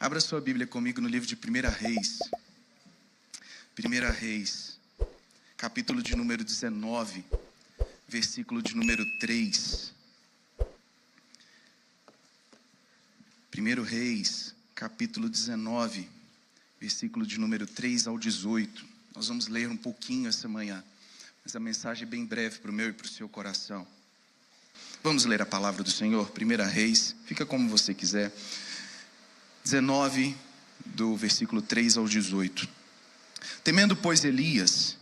Abra sua Bíblia comigo no livro de 1 Reis. 1 Reis, capítulo de número 19, versículo de número 3. 1 Reis, capítulo 19, versículo de número 3 ao 18. Nós vamos ler um pouquinho essa manhã, mas a mensagem é bem breve para o meu e para o seu coração. Vamos ler a palavra do Senhor, 1 Reis, fica como você quiser. 19, do versículo 3 ao 18. Temendo, pois, Elias,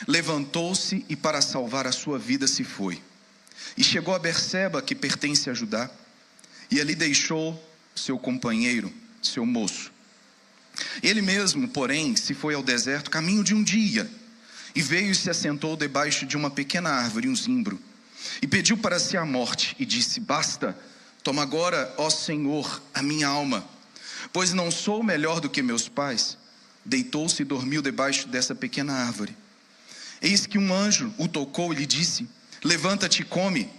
levantou-se e para salvar a sua vida se foi. E chegou a Berseba, que pertence a Judá, e ali deixou seu companheiro, seu moço. Ele mesmo, porém, se foi ao deserto caminho de um dia, e veio e se assentou debaixo de uma pequena árvore, um zimbro, e pediu para si a morte, e disse: basta, toma agora, ó Senhor, a minha alma, pois não sou melhor do que meus pais. Deitou-se e dormiu debaixo dessa pequena árvore. Eis que um anjo o tocou e lhe disse: levanta-te e come.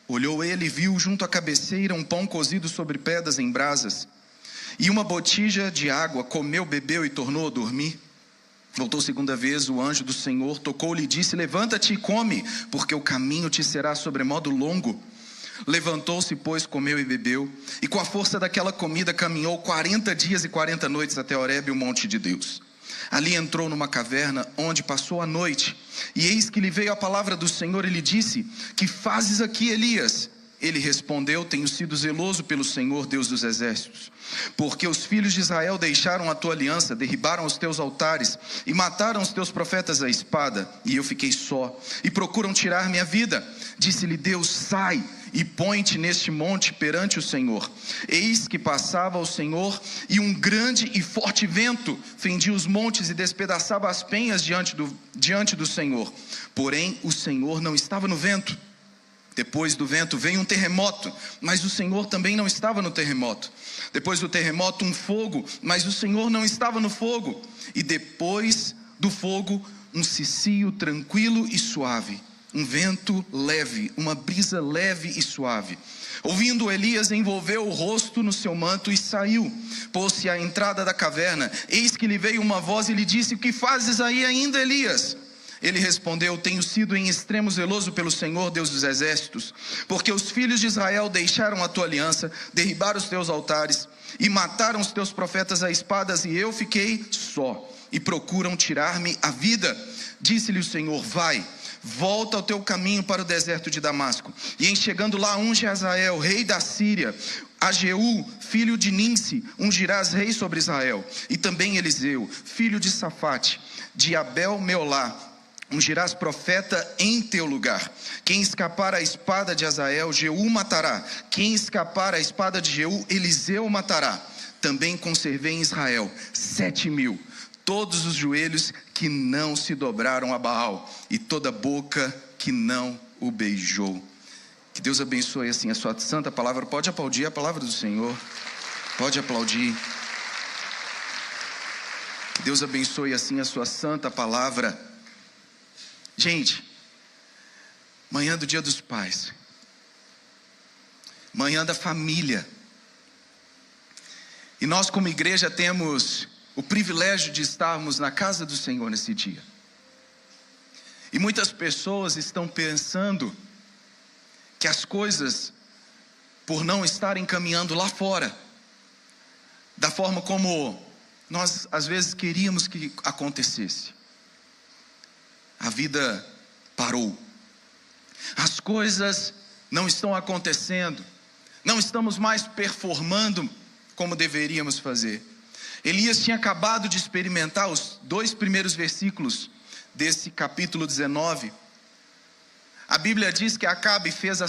Olhou ele e viu junto à cabeceira um pão cozido sobre pedras em brasas, e uma botija de água. Comeu, bebeu e tornou a dormir. Voltou segunda vez o anjo do Senhor, tocou-lhe e disse: levanta-te e come, porque o caminho te será sobremodo longo. Levantou-se, pois, comeu e bebeu, e com a força daquela comida caminhou 40 dias e 40 noites até Horebe, o monte de Deus. Ali entrou numa caverna, onde passou a noite. E eis que lhe veio a palavra do Senhor e lhe disse: que fazes aqui, Elias? Ele respondeu: tenho sido zeloso pelo Senhor, Deus dos exércitos, porque os filhos de Israel deixaram a tua aliança, derribaram os teus altares e mataram os teus profetas à espada, e eu fiquei só, e procuram tirar minha vida. Disse-lhe Deus: sai e põe-te neste monte perante o Senhor. Eis que passava o Senhor, e um grande e forte vento fendia os montes e despedaçava as penhas diante do Senhor. Porém o Senhor não estava no vento. Depois do vento veio um terremoto, mas o Senhor também não estava no terremoto. Depois do terremoto um fogo, mas o Senhor não estava no fogo. E depois do fogo um cicio tranquilo e suave, um vento leve, uma brisa leve e suave. Ouvindo, Elias envolveu o rosto no seu manto e saiu, pôs-se à entrada da caverna. Eis que lhe veio uma voz e lhe disse: o que fazes aí ainda, Elias? Ele respondeu: tenho sido em extremo zeloso pelo Senhor, Deus dos exércitos, porque os filhos de Israel deixaram a tua aliança, derribaram os teus altares e mataram os teus profetas a espadas, e eu fiquei só, e procuram tirar-me a vida. Disse-lhe o Senhor: vai, volta ao teu caminho para o deserto de Damasco, e em chegando lá unge Hazael, rei da Síria, a Jeú, filho de Ninsi, ungirás rei sobre Israel, e também Eliseu, filho de Safate, de Abel-Meolá, ungirás profeta em teu lugar. Quem escapar à espada de Hazael, Jeú matará. Quem escapar à espada de Jeú, Eliseu matará. Também conservei em Israel 7.000, todos os joelhos que não se dobraram a Baal, e toda boca que não o beijou. Que Deus abençoe assim a sua santa palavra. Pode aplaudir a palavra do Senhor. Pode aplaudir. Que Deus abençoe assim a sua santa palavra. Gente, manhã do Dia dos Pais, manhã da família, e nós como igreja temos o privilégio de estarmos na casa do Senhor nesse dia. E muitas pessoas estão pensando que as coisas, por não estarem caminhando lá fora, da forma como nós às vezes queríamos que acontecesse, a vida parou, as coisas não estão acontecendo, não estamos mais performando como deveríamos fazer. Elias tinha acabado de experimentar os 2 primeiros versículos desse capítulo 19. A Bíblia diz que Acabe fez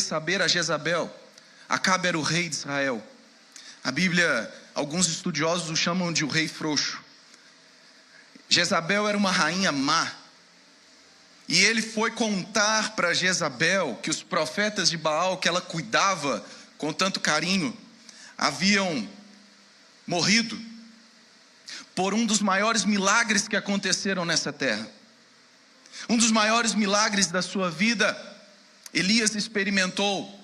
saber a Jezabel. Acabe era o rei de Israel. A Bíblia, alguns estudiosos o chamam de o rei frouxo. Jezabel era uma rainha má, e ele foi contar para Jezabel que os profetas de Baal, que ela cuidava com tanto carinho, haviam morrido por um dos maiores milagres que aconteceram nessa terra. Um dos maiores milagres da sua vida, Elias experimentou.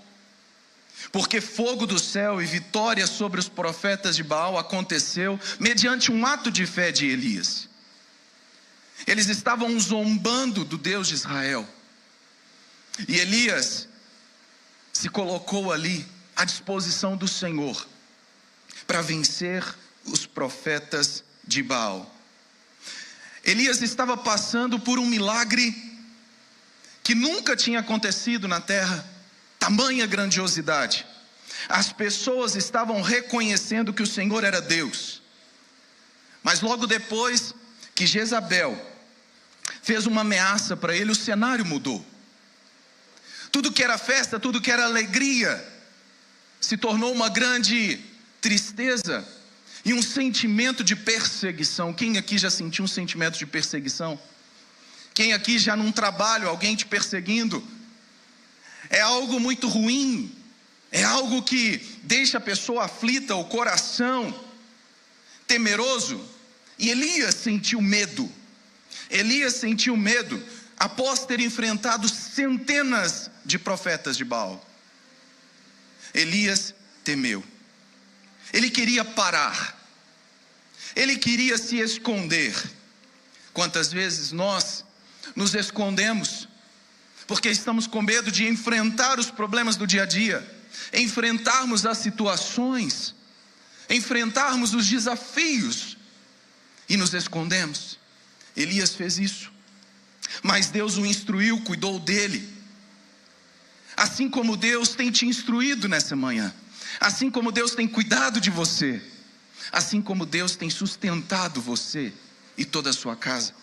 Porque fogo do céu e vitória sobre os profetas de Baal aconteceu mediante um ato de fé de Elias. Eles estavam zombando do Deus de Israel. E Elias se colocou ali à disposição do Senhor para vencer os profetas de Baal. Elias estava passando por um milagre que nunca tinha acontecido na terra, tamanha grandiosidade. As pessoas estavam reconhecendo que o Senhor era Deus. Mas logo depois que Jezabel fez uma ameaça para ele, o cenário mudou. Tudo que era festa, tudo que era alegria, se tornou uma grande tristeza e um sentimento de perseguição. Quem aqui já sentiu um sentimento de perseguição? Quem aqui já num trabalho, alguém te perseguindo? É algo muito ruim, é algo que deixa a pessoa aflita, o coração temeroso. E Elias sentiu medo. Elias sentiu medo após ter enfrentado centenas de profetas de Baal. Elias temeu. Ele queria parar. Ele queria se esconder. Quantas vezes nós nos escondemos porque estamos com medo de enfrentar os problemas do dia a dia, enfrentarmos as situações, enfrentarmos os desafios e nos escondemos. Elias fez isso, mas Deus o instruiu, cuidou dele. Assim como Deus tem te instruído nessa manhã, assim como Deus tem cuidado de você, assim como Deus tem sustentado você e toda a sua casa,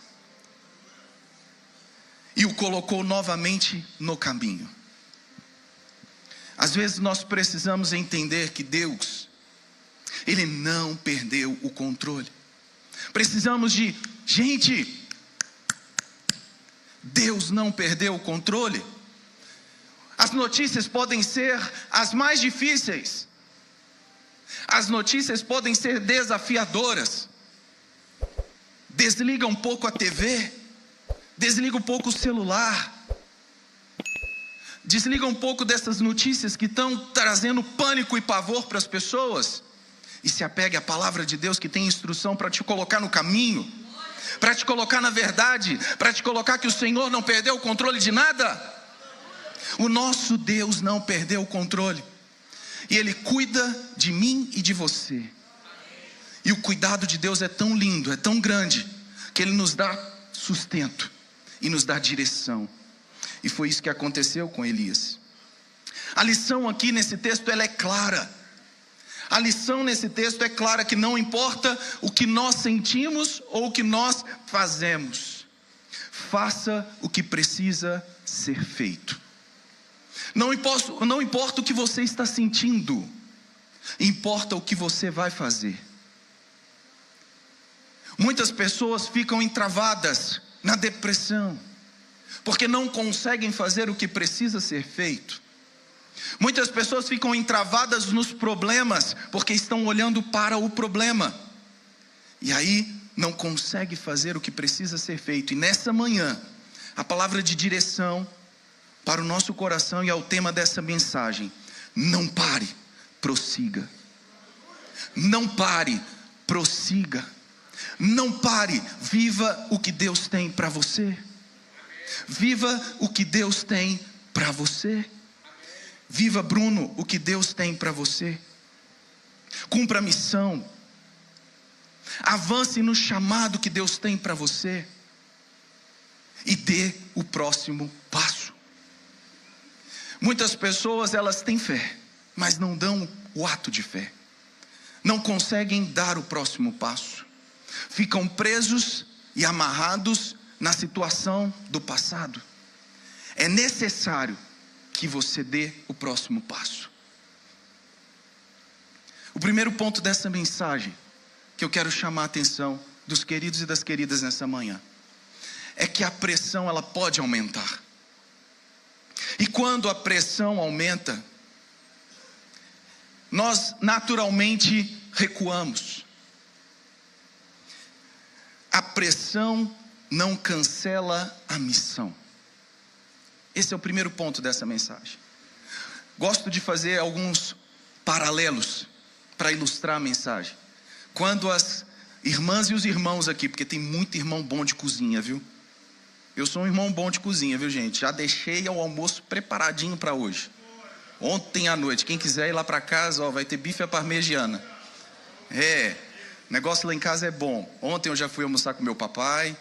e o colocou novamente no caminho. Às vezes nós precisamos entender que Deus, Ele não perdeu o controle. Precisamos de, gente, Deus não perdeu o controle. As notícias podem ser as mais difíceis, as notícias podem ser desafiadoras. Desliga um pouco a TV, desliga um pouco o celular, desliga um pouco dessas notícias que estão trazendo pânico e pavor para as pessoas, e se apegue à palavra de Deus, que tem instrução para te colocar no caminho, para te colocar na verdade, para te colocar que o Senhor não perdeu o controle de nada. O nosso Deus não perdeu o controle, e Ele cuida de mim e de você. E o cuidado de Deus é tão lindo, é tão grande, que Ele nos dá sustento e nos dá direção. E foi isso que aconteceu com Elias. A lição aqui nesse texto, ela é clara. A lição nesse texto é clara, que não importa o que nós sentimos ou o que nós fazemos, faça o que precisa ser feito. Não importa o que você está sentindo, importa o que você vai fazer. Muitas pessoas ficam entravadas na depressão, porque não conseguem fazer o que precisa ser feito. Muitas pessoas ficam entravadas nos problemas, porque estão olhando para o problema, e aí não conseguem fazer o que precisa ser feito. E nessa manhã, a palavra de direção para o nosso coração e ao tema dessa mensagem: não pare, prossiga. Não pare, prossiga. Não pare, viva o que Deus tem para você. Viva o que Deus tem para você. Viva, Bruno, o que Deus tem para você. Cumpra a missão. Avance no chamado que Deus tem para você. E dê o próximo passo. Muitas pessoas, elas têm fé, mas não dão o ato de fé. Não conseguem dar o próximo passo. Ficam presos e amarrados na situação do passado. É necessário que você dê o próximo passo. O primeiro ponto dessa mensagem, que eu quero chamar a atenção dos queridos e das queridas nessa manhã, é que a pressão, ela pode aumentar. E quando a pressão aumenta, nós naturalmente recuamos. A pressão não cancela a missão. Esse é o primeiro ponto dessa mensagem. Gosto de fazer alguns paralelos para ilustrar a mensagem. Quando as irmãs e os irmãos aqui, porque tem muito irmão bom de cozinha, viu? Eu sou um irmão bom de cozinha, viu, gente? Já deixei o almoço preparadinho para hoje. Ontem à noite, quem quiser ir lá para casa, ó, vai ter bife à parmegiana. Negócio lá em casa é bom. Ontem eu já fui almoçar com meu papai,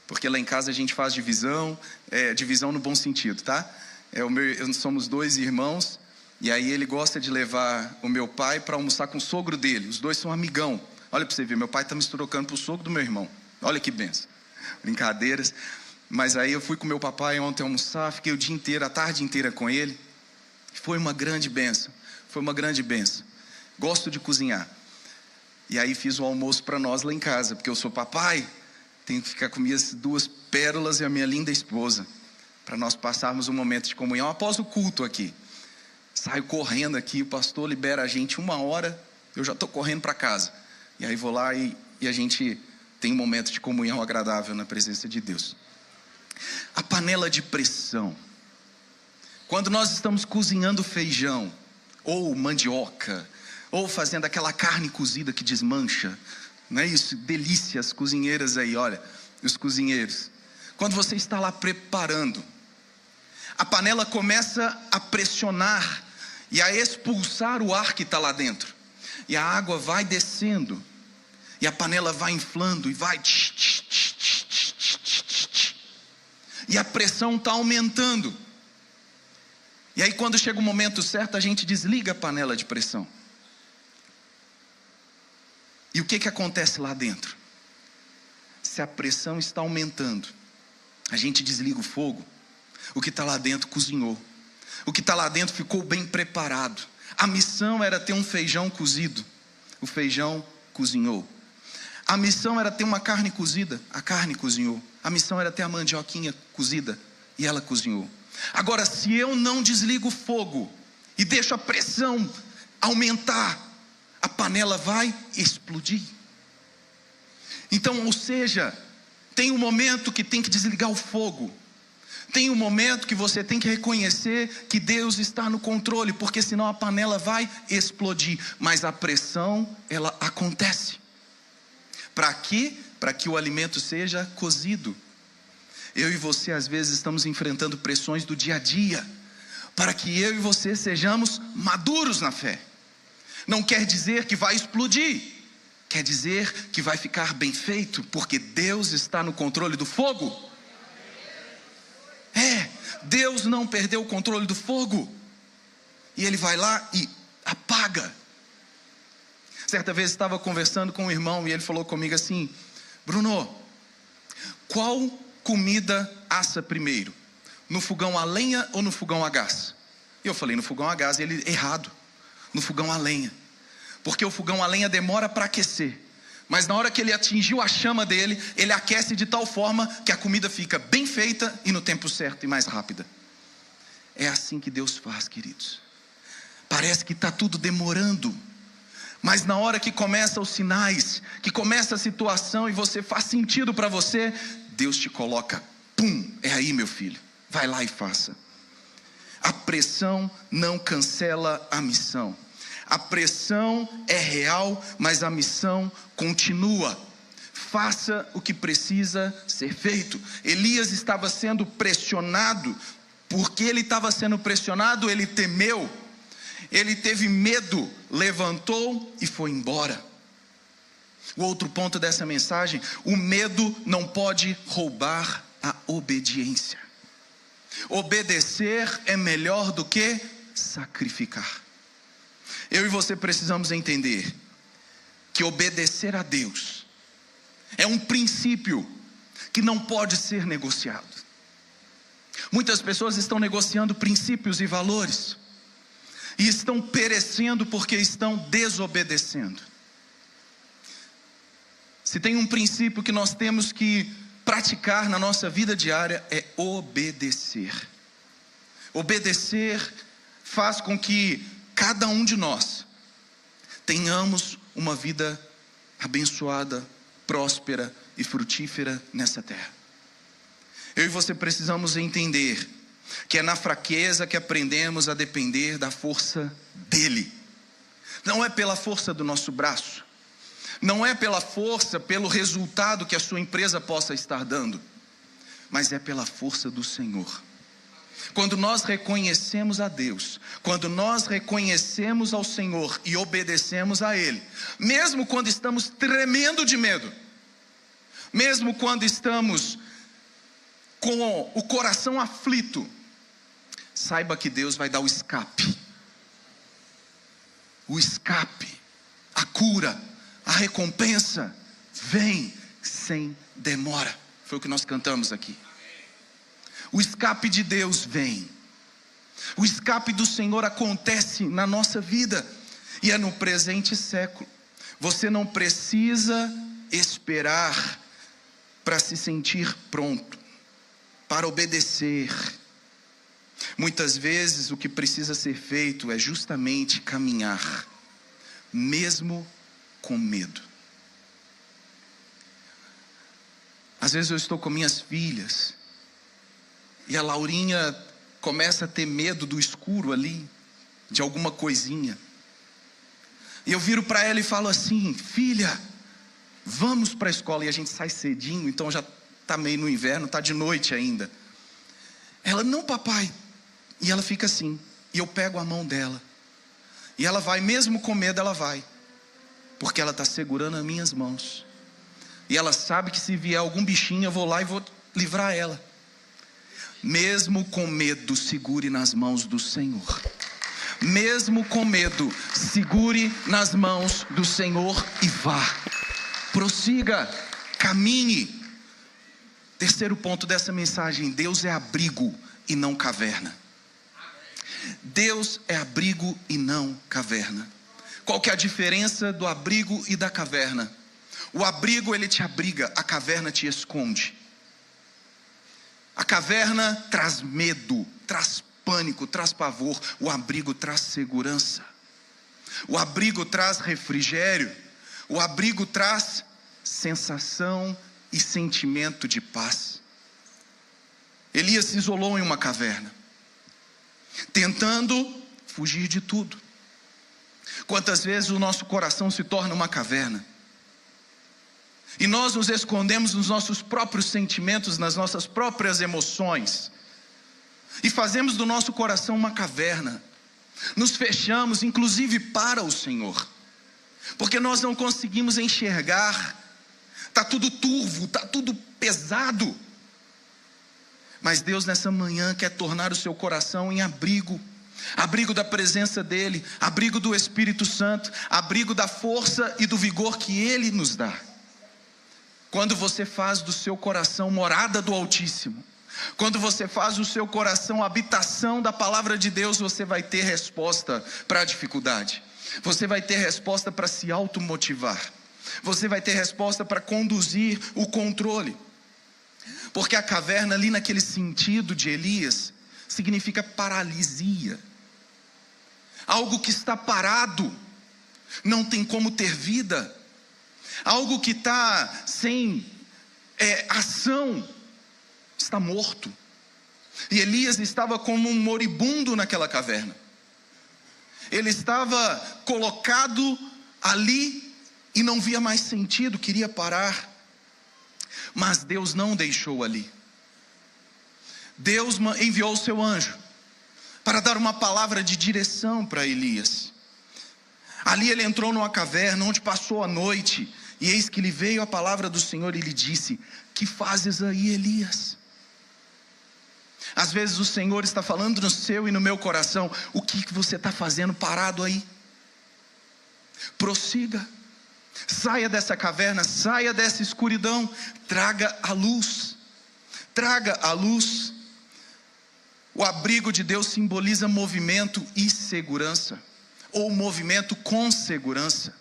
porque lá em casa a gente faz divisão, divisão no bom sentido, tá? Somos 2 irmãos, e aí ele gosta de levar o meu pai para almoçar com o sogro dele. Os 2 são amigão. Olha para você ver, meu pai está me trocando para o sogro do meu irmão. Olha que benção. Brincadeiras. Mas aí eu fui com meu papai ontem almoçar, fiquei o dia inteiro, a tarde inteira com ele. Foi uma grande bênção. Foi uma grande bênção. Gosto de cozinhar. E aí fiz o almoço para nós lá em casa, porque eu sou papai, tenho que ficar com minhas 2 pérolas e a minha linda esposa, para nós passarmos um momento de comunhão após o culto aqui. Saio correndo aqui, o pastor libera a gente 1 hora, eu já estou correndo para casa. E aí vou lá e a gente tem um momento de comunhão agradável na presença de Deus. A panela de pressão. Quando nós estamos cozinhando feijão, ou mandioca, ou fazendo aquela carne cozida que desmancha, não é isso? Delícias cozinheiras aí, olha, os cozinheiros. Quando você está lá preparando, a panela começa a pressionar e a expulsar o ar que está lá dentro. E a água vai descendo, e a panela vai inflando, e vai... E a pressão está aumentando. E aí quando chega o momento certo, a gente desliga a panela de pressão. E o que acontece lá dentro? Se a pressão está aumentando, a gente desliga o fogo, o que está lá dentro cozinhou. O que está lá dentro ficou bem preparado. A missão era ter um feijão cozido, o feijão cozinhou. A missão era ter uma carne cozida, a carne cozinhou. A missão era ter a mandioquinha cozida, e ela cozinhou. Agora, se eu não desligo o fogo e deixo a pressão aumentar, a panela vai explodir. Então, ou seja, tem um momento que tem que desligar o fogo. Tem um momento que você tem que reconhecer que Deus está no controle, porque senão a panela vai explodir. Mas a pressão, ela acontece. Para quê? Para que o alimento seja cozido. Eu e você às vezes estamos enfrentando pressões do dia a dia, para que eu e você sejamos maduros na fé. Não quer dizer que vai explodir, quer dizer que vai ficar bem feito, porque Deus está no controle do fogo. Deus não perdeu o controle do fogo, e Ele vai lá e apaga. Certa vez estava conversando com um irmão, e ele falou comigo assim: Bruno, qual comida assa primeiro? No fogão a lenha ou no fogão a gás? E eu falei, no fogão a gás. Ele, errado, no fogão a lenha. Porque o fogão a lenha demora para aquecer, mas na hora que ele atingiu a chama dele, ele aquece de tal forma que a comida fica bem feita e no tempo certo e mais rápida. É assim que Deus faz, queridos. Parece que está tudo demorando, mas na hora que começam os sinais, que começa a situação e você faz sentido para você, Deus te coloca, pum, é aí meu filho, vai lá e faça. A pressão não cancela a missão. A pressão é real, mas a missão continua. Faça o que precisa ser feito. Elias estava sendo pressionado. Porque ele estava sendo pressionado, ele temeu. Ele teve medo, levantou e foi embora. O outro ponto dessa mensagem: o medo não pode roubar a obediência. Obedecer é melhor do que sacrificar. Eu e você precisamos entender que obedecer a Deus é um princípio que não pode ser negociado. Muitas pessoas estão negociando princípios e valores, e estão perecendo porque estão desobedecendo. Se tem um princípio que nós temos que praticar na nossa vida diária, é obedecer. Obedecer faz com que cada um de nós tenhamos uma vida abençoada, próspera e frutífera nessa terra. Eu e você precisamos entender que é na fraqueza que aprendemos a depender da força dele. Não é pela força do nosso braço, não é pela força, pelo resultado que a sua empresa possa estar dando, mas é pela força do Senhor. Quando nós reconhecemos a Deus, quando nós reconhecemos ao Senhor e obedecemos a Ele, mesmo quando estamos tremendo de medo, mesmo quando estamos com o coração aflito, saiba que Deus vai dar o escape, a cura, a recompensa, vem sem demora. Foi o que nós cantamos aqui. O escape de Deus vem. O escape do Senhor acontece na nossa vida. E é no presente século. Você não precisa esperar para se sentir pronto, para obedecer. Muitas vezes o que precisa ser feito é justamente caminhar, mesmo com medo. Às vezes eu estou com minhas filhas e a Laurinha começa a ter medo do escuro ali, de alguma coisinha. E eu viro para ela e falo assim: filha, vamos para a escola. E a gente sai cedinho, então já está meio no inverno, está de noite ainda. Ela: não, papai. E ela fica assim, e eu pego a mão dela, e ela vai, mesmo com medo ela vai, porque ela está segurando as minhas mãos, e ela sabe que se vier algum bichinho eu vou lá e vou livrar ela. Mesmo com medo, segure nas mãos do Senhor. Mesmo com medo, segure nas mãos do Senhor e vá, prossiga, caminhe. Terceiro ponto dessa mensagem: Deus é abrigo e não caverna. Deus é abrigo e não caverna. Qual que é a diferença do abrigo e da caverna? O abrigo, ele te abriga, a caverna te esconde. A caverna traz medo, traz pânico, traz pavor. O abrigo traz segurança. O abrigo traz refrigério. O abrigo traz sensação e sentimento de paz. Elias se isolou em uma caverna, tentando fugir de tudo. Quantas vezes o nosso coração se torna uma caverna, e nós nos escondemos nos nossos próprios sentimentos, nas nossas próprias emoções, e fazemos do nosso coração uma caverna. Nos fechamos, inclusive para o Senhor, porque nós não conseguimos enxergar. Está tudo turvo, está tudo pesado. Mas Deus nessa manhã quer tornar o seu coração em abrigo. Abrigo da presença dEle, abrigo do Espírito Santo, abrigo da força e do vigor que Ele nos dá. Quando você faz do seu coração morada do Altíssimo, quando você faz do seu coração habitação da palavra de Deus, você vai ter resposta para a dificuldade. Você vai ter resposta para se automotivar. Você vai ter resposta para conduzir o controle. Porque a caverna ali, naquele sentido de Elias, significa paralisia. Algo que está parado, não tem como ter vida. Algo que está sem ação, está morto. E Elias estava como um moribundo naquela caverna. Ele estava colocado ali e não via mais sentido, queria parar. Mas Deus não o deixou ali. Deus enviou o seu anjo para dar uma palavra de direção para Elias. Ali ele entrou numa caverna onde passou a noite, e eis que lhe veio a palavra do Senhor e lhe disse: que fazes aí, Elias? Às vezes o Senhor está falando no seu e no meu coração: o que você está fazendo parado aí? Prossiga, saia dessa caverna, saia dessa escuridão, traga a luz, traga a luz. O abrigo de Deus simboliza movimento e segurança, ou movimento com segurança.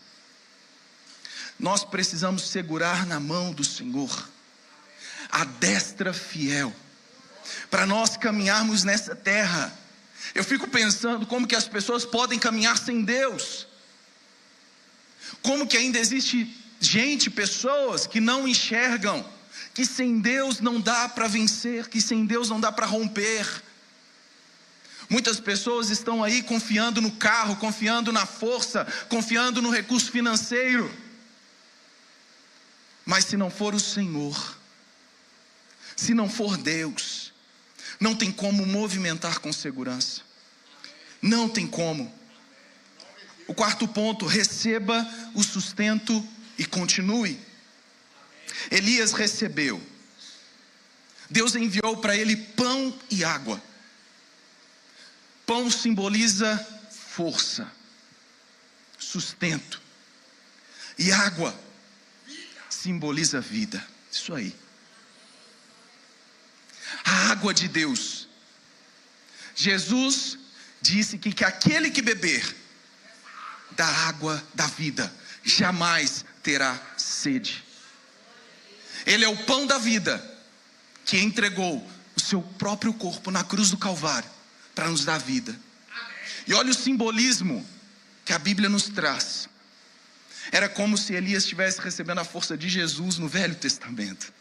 Nós precisamos segurar na mão do Senhor a destra fiel, para nós caminharmos nessa terra. Eu fico pensando como que as pessoas podem caminhar sem Deus, como que ainda existe gente, pessoas que não enxergam que sem Deus não dá para vencer, que sem Deus não dá para romper. Muitas pessoas estão aí confiando no carro, confiando na força, confiando no recurso financeiro. Mas se não for o Senhor, se não for Deus, não tem como movimentar com segurança. Não tem como. O quarto ponto: receba o sustento e continue. Elias recebeu. Deus enviou para ele pão e água. Pão simboliza força, sustento. E água simboliza vida. Isso aí. A água de Deus. Jesus disse que aquele que beber da água da vida jamais terá sede. Ele é o pão da vida, que entregou o seu próprio corpo na cruz do Calvário para nos dar vida. E olha o simbolismo que a Bíblia nos traz. Era como se Elias estivesse recebendo a força de Jesus no Velho Testamento.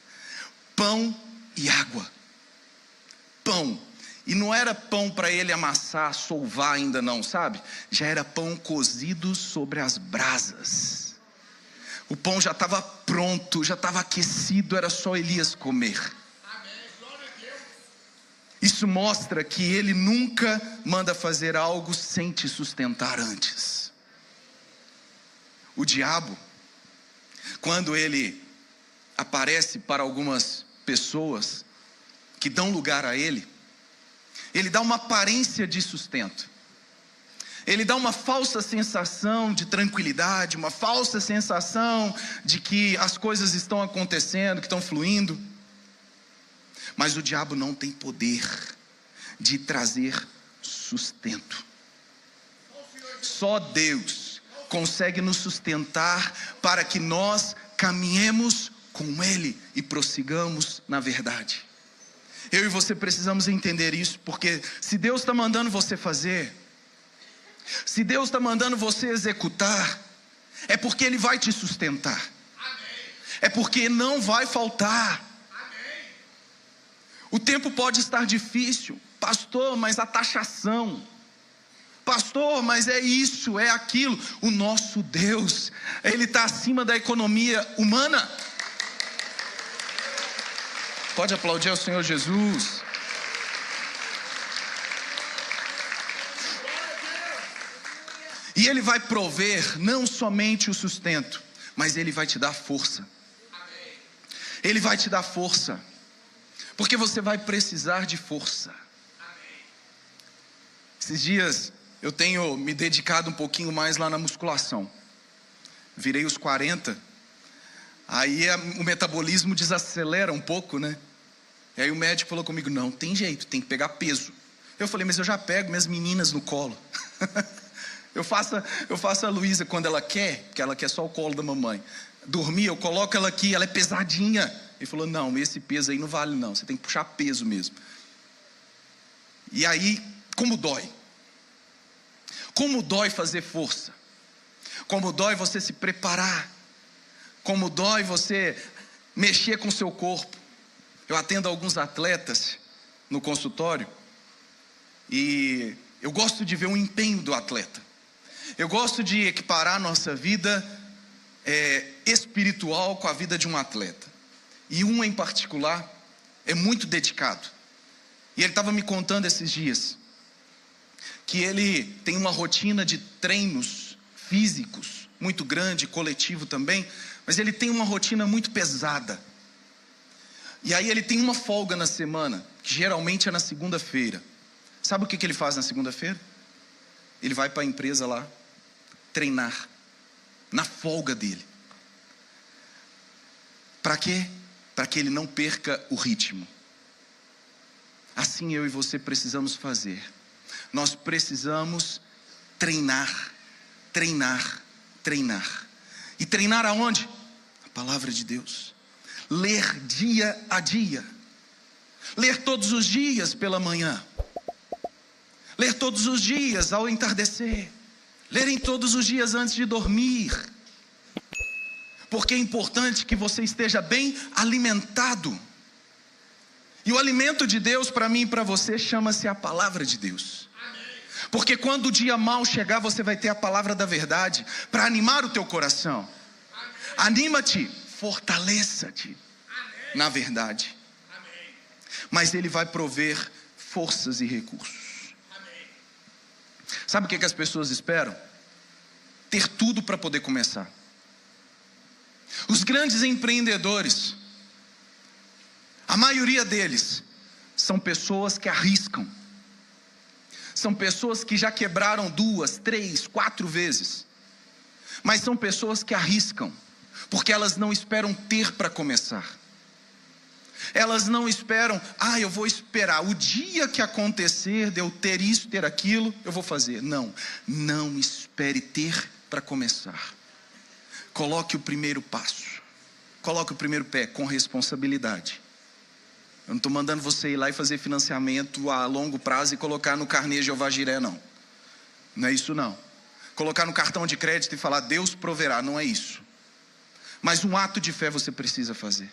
Pão e água. Pão. E não era pão para ele amassar, solvar ainda não, sabe? Já era pão cozido sobre as brasas. O pão já estava pronto, já estava aquecido, era só Elias comer. Isso mostra que ele nunca manda fazer algo sem te sustentar antes. O diabo, quando ele aparece para algumas pessoas que dão lugar a ele dá uma aparência de sustento. Ele dá uma falsa sensação de tranquilidade, uma falsa sensação de que as coisas estão acontecendo, que estão fluindo. Mas o diabo não tem poder de trazer sustento. Só Deus consegue nos sustentar para que nós caminhemos com Ele e prossigamos na verdade. Eu e você precisamos entender isso, porque se Deus está mandando você fazer, se Deus está mandando você executar, é porque Ele vai te sustentar. É porque não vai faltar. O tempo pode estar difícil, pastor, mas a taxação, pastor, mas é isso, é aquilo. O nosso Deus, Ele está acima da economia humana. Pode aplaudir ao Senhor Jesus. E Ele vai prover não somente o sustento, mas Ele vai te dar força. Ele vai te dar força, porque você vai precisar de força. Esses dias eu tenho me dedicado um pouquinho mais lá na musculação. Virei os 40. Aí o metabolismo desacelera um pouco, né? E aí o médico falou comigo: não tem jeito, tem que pegar peso. Eu falei: mas eu já pego minhas meninas no colo. eu faço a Luísa quando ela quer, porque ela quer só o colo da mamãe. Dormir, eu coloco ela aqui, ela é pesadinha. Ele falou: não, esse peso aí não vale não, você tem que puxar peso mesmo. E aí, como dói? Como dói fazer força? Como dói você se preparar? Como dói você mexer com o seu corpo? Eu atendo alguns atletas no consultório e eu gosto de ver o empenho do atleta. Eu gosto de equiparar a nossa vida espiritual com a vida de um atleta. E um em particular é muito dedicado. E ele estava me contando esses dias que ele tem uma rotina de treinos físicos muito grande, coletivo também, mas ele tem uma rotina muito pesada. E aí ele tem uma folga na semana, que geralmente é na segunda-feira. Sabe o que ele faz na segunda-feira? Ele vai para a empresa lá treinar na folga dele. Para quê? Para que ele não perca o ritmo. Assim eu e você precisamos fazer. Nós precisamos treinar. E treinar aonde? A palavra de Deus. Ler dia a dia. Ler todos os dias pela manhã. Ler todos os dias ao entardecer. Lerem todos os dias antes de dormir. Porque é importante que você esteja bem alimentado. E o alimento de Deus para mim e para você chama-se a palavra de Deus. Porque quando o dia mau chegar, você vai ter a palavra da verdade para animar o teu coração. Anima-te, fortaleça-te na verdade. Mas Ele vai prover forças e recursos. Sabe o que as pessoas esperam? Ter tudo para poder começar. Os grandes empreendedores, a maioria deles, são pessoas que arriscam. São pessoas que já quebraram 2, 3, 4 vezes. Mas são pessoas que arriscam, porque elas não esperam ter para começar. Elas não esperam, eu vou esperar o dia que acontecer de eu ter isso, ter aquilo, eu vou fazer. Não espere ter para começar. Coloque o primeiro passo. Coloque o primeiro pé com responsabilidade. Eu não estou mandando você ir lá e fazer financiamento a longo prazo e colocar no carnê Jeová Jiré, não. Não é isso não. Colocar no cartão de crédito e falar Deus proverá, não é isso. Mas um ato de fé você precisa fazer.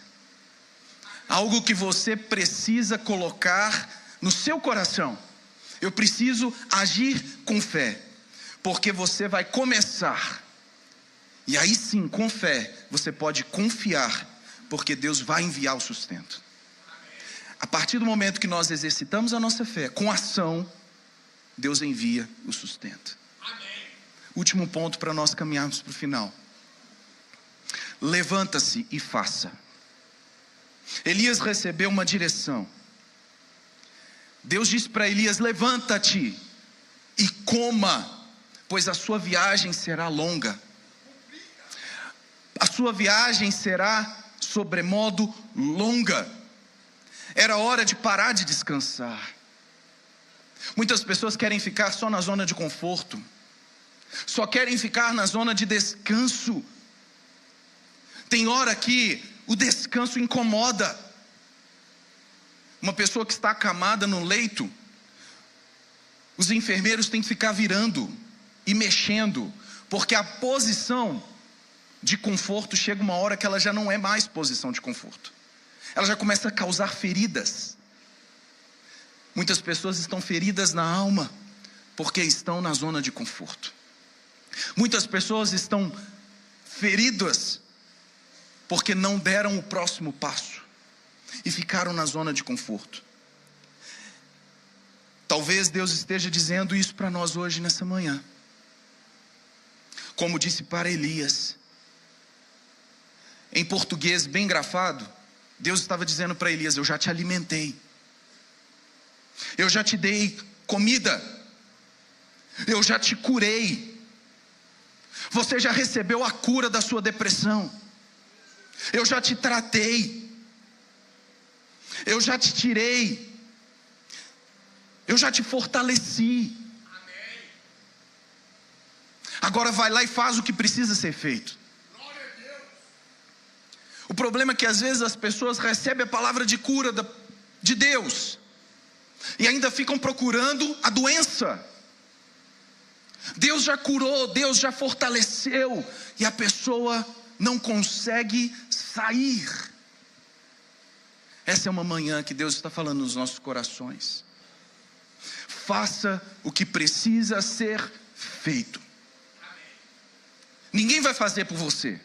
Algo que você precisa colocar no seu coração. Eu preciso agir com fé. Porque você vai começar. E aí sim, com fé, você pode confiar. Porque Deus vai enviar o sustento. A partir do momento que nós exercitamos a nossa fé, com ação, Deus envia o sustento. Amém. Último ponto para nós caminharmos para o final. Levanta-se e faça. Elias recebeu uma direção. Deus disse para Elias: levanta-te e coma, pois a sua viagem será longa. A sua viagem será sobremodo longa. Era hora de parar de descansar. Muitas pessoas querem ficar só na zona de conforto. Só querem ficar na zona de descanso. Tem hora que o descanso incomoda. Uma pessoa que está acamada no leito, os enfermeiros têm que ficar virando e mexendo, porque a posição de conforto chega uma hora que ela já não é mais posição de conforto. Ela já começa a causar feridas. Muitas pessoas estão feridas na alma, porque estão na zona de conforto. Muitas pessoas estão feridas, porque não deram o próximo passo e ficaram na zona de conforto. Talvez Deus esteja dizendo isso para nós hoje, nessa manhã. Como disse para Elias, em português bem grafado, Deus estava dizendo para Elias: eu já te alimentei, eu já te dei comida, eu já te curei, você já recebeu a cura da sua depressão, eu já te tratei, eu já te tirei, eu já te fortaleci. Agora vai lá e faz o que precisa ser feito. O problema é que às vezes as pessoas recebem a palavra de cura de Deus e ainda ficam procurando a doença. Deus já curou, Deus já fortaleceu, e a pessoa não consegue sair. Essa é uma manhã que Deus está falando nos nossos corações. Faça o que precisa ser feito. Ninguém vai fazer por você,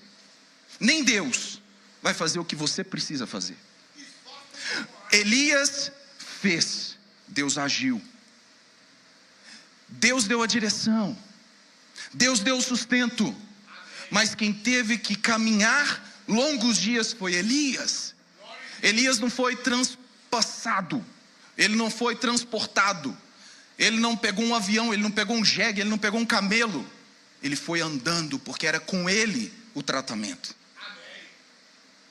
nem Deus vai fazer o que você precisa fazer. Elias fez, Deus agiu. Deus deu a direção, Deus deu o sustento. Mas quem teve que caminhar longos dias foi Elias. Elias não foi transpassado, ele não foi transportado, ele não pegou um avião, ele não pegou um jegue, ele não pegou um camelo. Ele foi andando, porque era com ele o tratamento.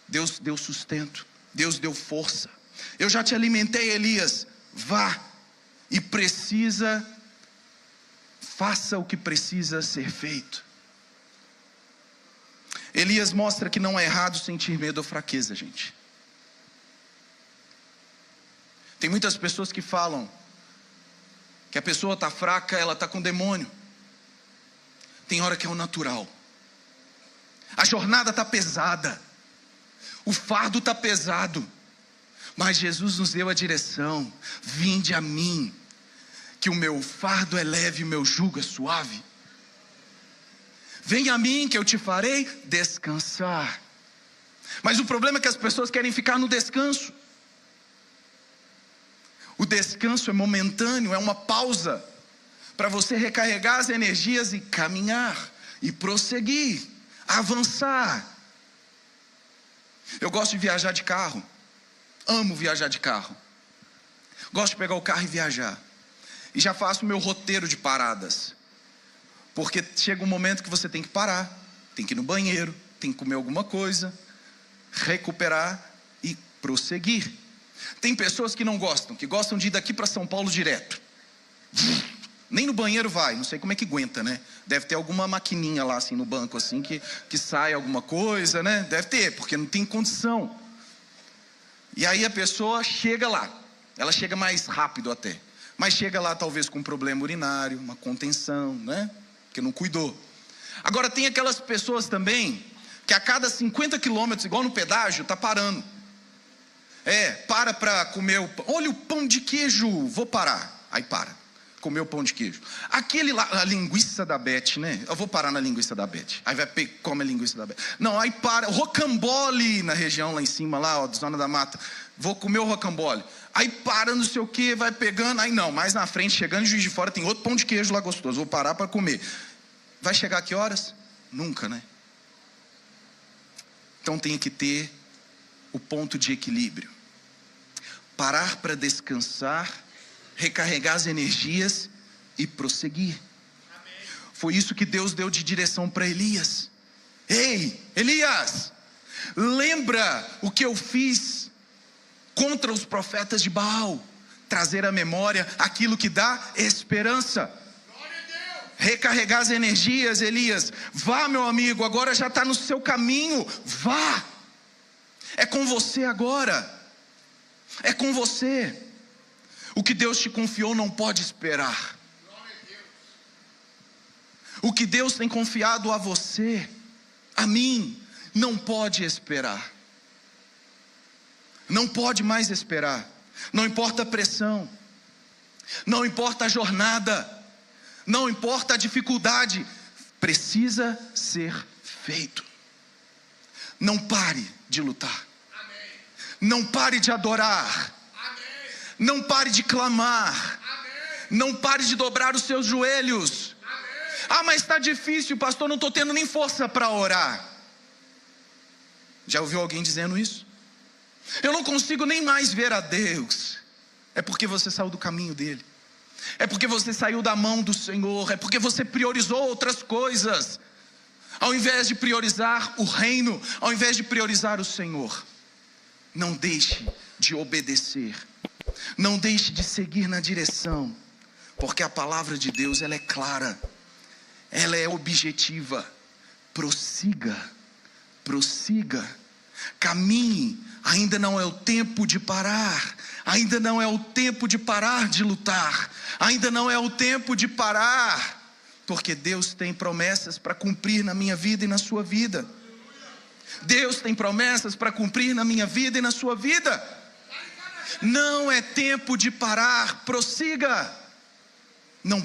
Deus deu sustento, Deus deu força. Eu já te alimentei, Elias, vá e faça o que precisa ser feito. Elias mostra que não é errado sentir medo ou fraqueza, gente. Tem muitas pessoas que falam que a pessoa está fraca, ela está com demônio. Tem hora que é o natural. A jornada está pesada, o fardo está pesado, mas Jesus nos deu a direção: vinde a mim, que o meu fardo é leve e o meu jugo é suave. Venha a mim que eu te farei descansar. Mas o problema é que as pessoas querem ficar no descanso. O descanso é momentâneo, é uma pausa para você recarregar as energias e caminhar, e prosseguir, avançar. Eu gosto de viajar de carro, amo viajar de carro. Gosto de pegar o carro e viajar. E já faço o meu roteiro de paradas. Porque chega um momento que você tem que parar, tem que ir no banheiro, tem que comer alguma coisa, recuperar e prosseguir. Tem pessoas que não gostam, que gostam de ir daqui para São Paulo direto. Nem no banheiro vai, não sei como é que aguenta, né? Deve ter alguma maquininha lá assim no banco assim que sai alguma coisa, né? Deve ter, porque não tem condição. E aí a pessoa chega lá, ela chega mais rápido até, mas chega lá talvez com um problema urinário, uma contenção, né? Que não cuidou. Agora tem aquelas pessoas também que a cada 50 quilômetros, igual no pedágio, tá parando. Para comer o pão. Olha o pão de queijo, vou parar. Aí para, comer o pão de queijo. Aquele lá, a linguiça da Beth, né? Eu vou parar na linguiça da Beth. Aí vai, come a linguiça da Beth. Não, aí para, rocambole na região lá em cima, lá, ó, zona da mata. Vou comer o rocambole. Aí para, não sei o que, vai pegando. Aí não, mais na frente, chegando em Juiz de Fora, tem outro pão de queijo lá gostoso. Vou parar para comer. Vai chegar a que horas? Nunca, né? Então tem que ter o ponto de equilíbrio. Parar para descansar, recarregar as energias e prosseguir. Amém. Foi isso que Deus deu de direção para Elias. Ei, Elias, lembra o que eu fiz contra os profetas de Baal? Trazer à memória aquilo que dá esperança. Recarregar as energias, Elias. Vá, meu amigo, agora já está no seu caminho. Vá. É com você agora. É com você. O que Deus te confiou não pode esperar. O que Deus tem confiado a você, a mim, não pode esperar. Não pode mais esperar. Não importa a pressão, não importa a jornada, não importa a dificuldade, precisa ser feito. Não pare de lutar. Amém. Não pare de adorar. Amém. Não pare de clamar. Amém. Não pare de dobrar os seus joelhos. Amém. Ah, mas está difícil, pastor, não estou tendo nem força para orar. Já ouviu alguém dizendo isso? Eu não consigo nem mais ver a Deus. É porque você saiu do caminho dele. É porque você saiu da mão do Senhor. É porque você priorizou outras coisas, ao invés de priorizar o reino, ao invés de priorizar o Senhor. Não deixe de obedecer. Não deixe de seguir na direção. Porque a palavra de Deus, ela é clara. Ela é objetiva. Prossiga. Prossiga. Caminhe. Ainda não é o tempo de parar. Ainda não é o tempo de parar de lutar. Ainda não é o tempo de parar. Porque Deus tem promessas para cumprir na minha vida e na sua vida. Deus tem promessas para cumprir na minha vida e na sua vida. Não é tempo de parar. Prossiga. Não